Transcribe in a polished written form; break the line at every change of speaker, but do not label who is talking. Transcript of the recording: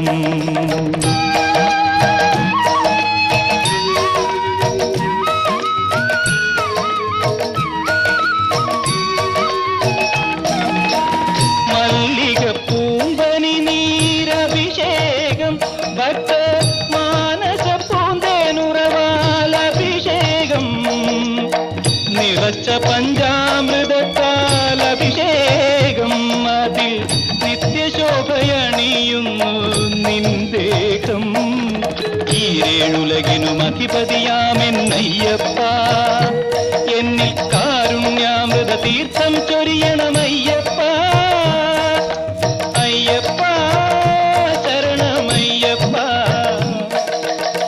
അഭിഷേകം. മല്ലികപ്പൂമ്പനി നീരഭിഷേകം, ഭക്ത മാനസ പൂന്തേനുറവാലഭിഷേകം, നിറച്ച പഞ്ചാമൃതത്താൽ അഭിഷേകം, അതിൽ നിത്യശോഭയണിയുന്നു നിന്ദേഹം. ഈരേഴുലകിനും അധിപതിയാമെന്നയ്യപ്പ, എന്നിൽ കാരുണ്യാമൃത തീർത്ഥം ചൊരിയണം.